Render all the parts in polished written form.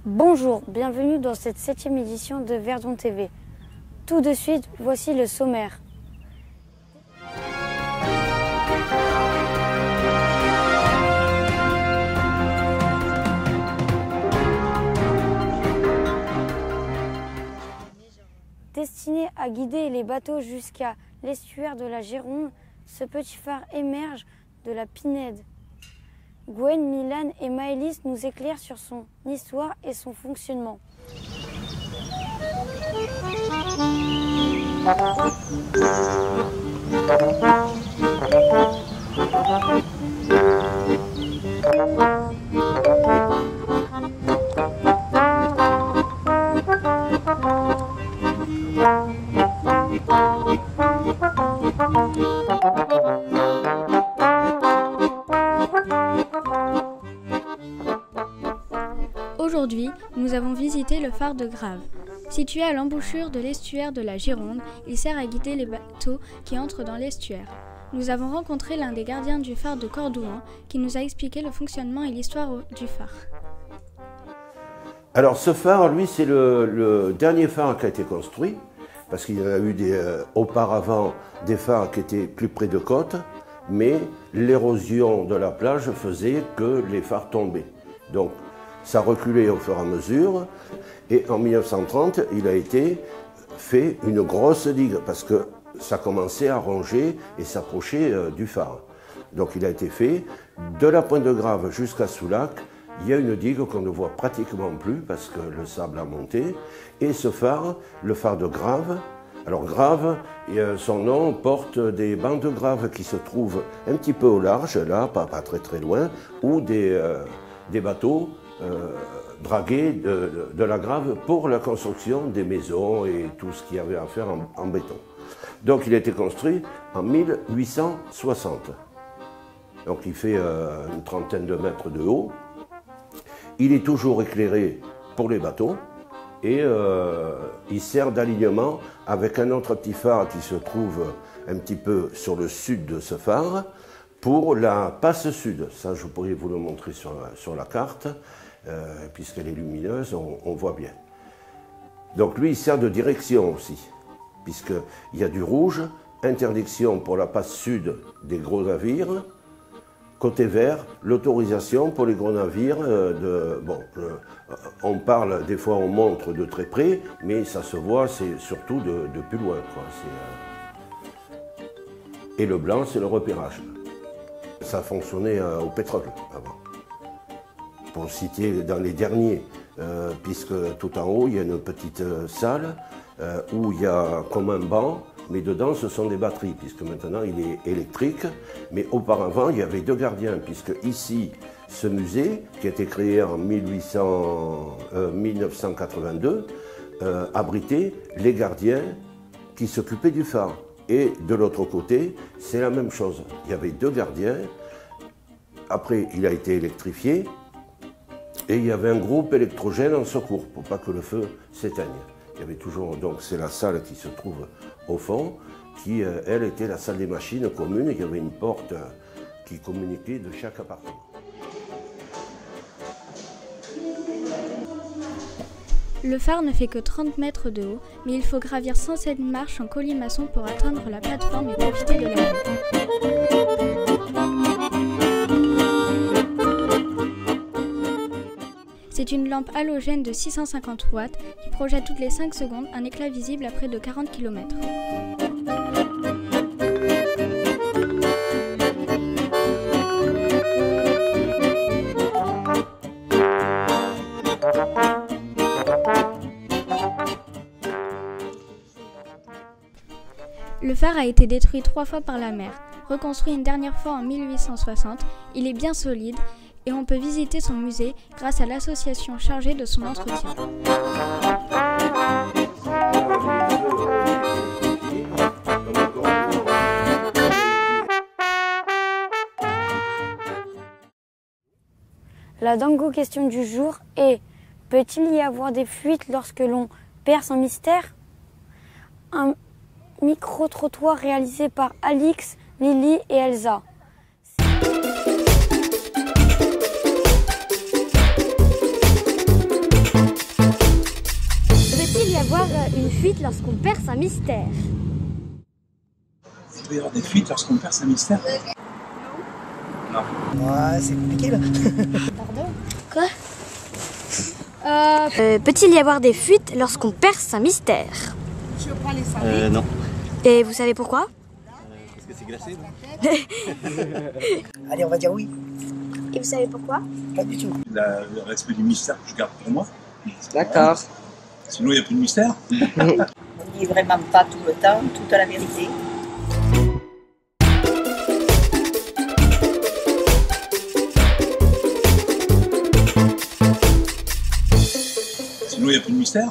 Bonjour, bienvenue dans cette 7e édition de Verdon TV. Tout de suite, voici le sommaire. Destiné à guider les bateaux jusqu'à l'estuaire de la Gironde, ce petit phare émerge de la Pinède. Gwen, Milan et Maëlys nous éclairent sur son histoire et son fonctionnement. Aujourd'hui, nous avons visité le phare de Grave. Situé à l'embouchure de l'estuaire de la Gironde, il sert à guider les bateaux qui entrent dans l'estuaire. Nous avons rencontré l'un des gardiens du phare de Cordouan qui nous a expliqué le fonctionnement et l'histoire du phare. Alors ce phare, lui, c'est le dernier phare qui a été construit, parce qu'il y en a eu auparavant des phares qui étaient plus près de côte, mais l'érosion de la plage faisait que les phares tombaient. Donc ça reculait au fur et à mesure, et en 1930, il a été fait une grosse digue, parce que ça commençait à ronger et s'approcher du phare. Donc il a été fait de la Pointe de Grave jusqu'à Soulac. Il y a une digue qu'on ne voit pratiquement plus, parce que le sable a monté, et ce phare, le phare de Grave. Alors Grave, son nom porte des bancs de Grave qui se trouvent un petit peu au large, là, pas très très loin, où des bateaux dragués de la Grave pour la construction des maisons et tout ce qu'il y avait à faire en béton. Donc il a été construit en 1860. Donc il fait une trentaine de mètres de haut. Il est toujours éclairé pour les bateaux et il sert d'alignement avec un autre petit phare qui se trouve un petit peu sur le sud de ce phare pour la passe sud. Ça, je pourrais vous le montrer sur la carte, puisqu'elle est lumineuse, on voit bien. Donc lui, il sert de direction aussi, puisqu'il y a du rouge, interdiction pour la passe sud des gros navires. Côté vert, l'autorisation pour les gros navires on parle, des fois on montre de très près, mais ça se voit, c'est surtout de plus loin, quoi. Et le blanc, c'est le repérage. Ça fonctionnait au pétrole avant. Pour citer dans les derniers, puisque tout en haut, il y a une petite salle où il y a comme un banc, mais dedans, ce sont des batteries, puisque maintenant, il est électrique. Mais auparavant, il y avait deux gardiens, puisque ici, ce musée, qui a été créé en 1982, abritait les gardiens qui s'occupaient du phare. Et de l'autre côté, c'est la même chose. Il y avait deux gardiens. Après, il a été électrifié. Et il y avait un groupe électrogène en secours, pour pas que le feu s'éteigne. Il y avait toujours, donc c'est la salle qui se trouve au fond, qui, elle, était la salle des machines commune. Il y avait une porte qui communiquait de chaque appartement. Le phare ne fait que 30 mètres de haut, mais il faut gravir 107 marches en colimaçon pour atteindre la plateforme et profiter de la vue. C'est une lampe halogène de 650 watts qui projette toutes les 5 secondes un éclat visible à près de 40 km. Le phare a été détruit 3 fois par la mer. Reconstruit une dernière fois en 1860, il est bien solide et on peut visiter son musée grâce à l'association chargée de son entretien. La dingo question du jour est: peut-il y avoir des fuites lorsque l'on perce un mystère? Un micro-trottoir réalisé par Alix, Lily et Elsa. fuites lorsqu'on perce un mystère? Il peut y avoir des fuites lorsqu'on perce un mystère? Non. Ouais, c'est compliqué là. Pardon? Quoi? Peut-il y avoir des fuites lorsqu'on perce un mystère? Non. Et vous savez pourquoi? Parce que c'est glacé, non? Allez, on va dire oui. Et vous savez pourquoi? Pas du tout. Le respect du mystère que je garde pour moi. D'accord. Sinon, il n'y a plus de mystère. On ne dit vraiment pas tout le temps, toute la vérité. Sinon, il n'y a plus de mystère.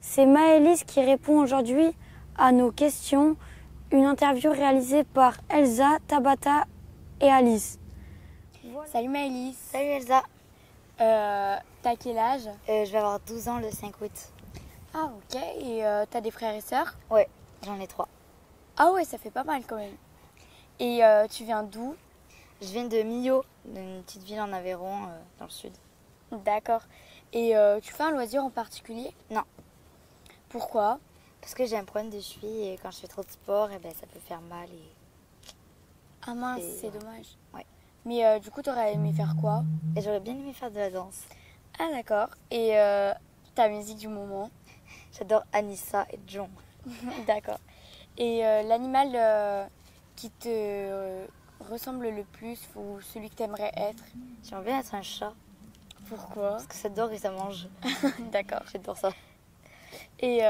C'est Maëlys qui répond aujourd'hui à nos questions. Une interview réalisée par Elsa, Tabata et Alice. Salut Maëlys. Salut Elsa. T'as quel âge? Je vais avoir 12 ans le 5 août. Ah ok, et t'as des frères et sœurs? Ouais, j'en ai 3. Ah ouais, ça fait pas mal quand même. Et tu viens d'où? Je viens de Millau, d'une petite ville en Aveyron, dans le sud. D'accord. Et tu fais un loisir en particulier? Non. Pourquoi? Parce que j'ai un problème de cheville et quand je fais trop de sport, eh ben, ça peut faire mal. Ah mince, c'est voilà. dommage. Ouais. Mais du coup, t'aurais aimé faire quoi? Et j'aurais bien aimé faire de la danse. Ah d'accord. Et ta musique du moment? J'adore Anissa et John. D'accord. Et l'animal qui te ressemble le plus ou celui que t'aimerais être? J'aimerais bien être un chat. Pourquoi? Parce que ça dort et ça mange. D'accord. J'adore ça. Et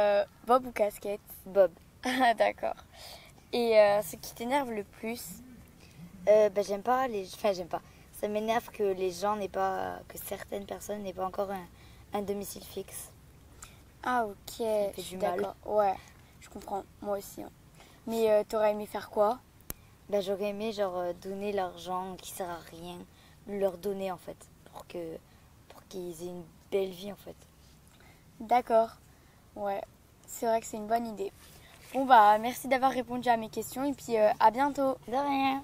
Bob ou casquette? Bob. Ah d'accord. Et ce qui t'énerve le plus? J'aime pas les... Enfin, j'aime pas. Ça m'énerve que les gens n'aient pas, que certaines personnes n'aient pas encore un domicile fixe. Ah ok, fait je suis du mal. d'accord. Ouais, je comprends, moi aussi. Hein. Mais t'aurais aimé faire quoi? Bah, j'aurais aimé genre donner l'argent qui sert à rien, leur donner en fait, pour qu'ils aient une belle vie en fait. D'accord, ouais, c'est vrai que c'est une bonne idée. Bon bah merci d'avoir répondu à mes questions et puis à bientôt. De rien.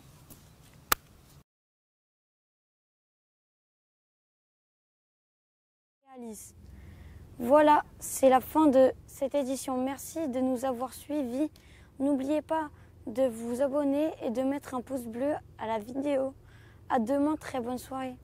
Alice. Voilà, c'est la fin de cette édition. Merci de nous avoir suivis. N'oubliez pas de vous abonner et de mettre un pouce bleu à la vidéo. À demain, très bonne soirée.